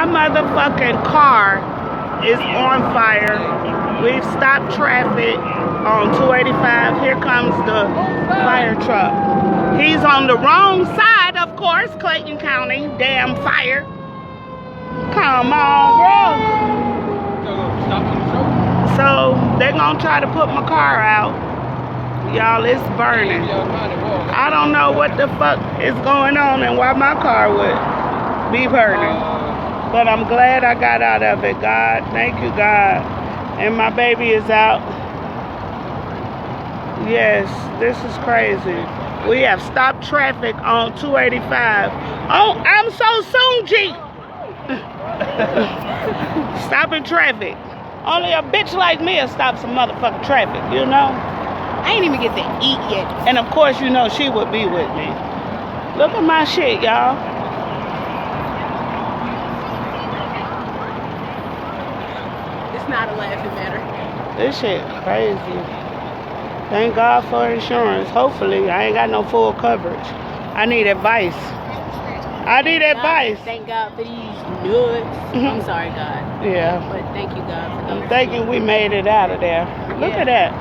My motherfucking car is on fire. We've stopped traffic on 285. Here comes the fire truck. He's on the wrong side, of course, Clayton County. Damn fire. Come on, bro. So they're gonna try to put my car out. Y'all, it's burning. I don't know what the fuck is going on and why my car would be burning. But I'm glad I got out of it, God. Thank you, God. And my baby is out. Yes, this is crazy. We have stopped traffic on 285. Oh, ImsOsunjii. Stopping traffic. Only a bitch like me will stop some motherfucking traffic, you know? I ain't even get to eat yet. And of course, you know she would be with me. Look at my shit, y'all. It's not a laughing matter. This shit crazy. Thank God for insurance. Hopefully, I ain't got no full coverage. I need advice. I need advice. Thank God for these nuts. I'm sorry, God. Yeah. But thank you, God, for those. I'm thinking we made it out of there. Look at that.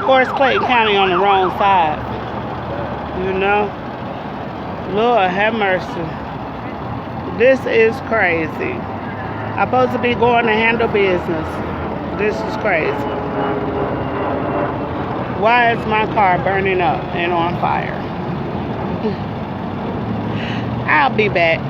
Of course, Clayton County on the wrong side. You know? Lord have mercy. This is crazy. I'm supposed to be going to handle business. This is crazy. Why is my car burning up and on fire? I'll be back.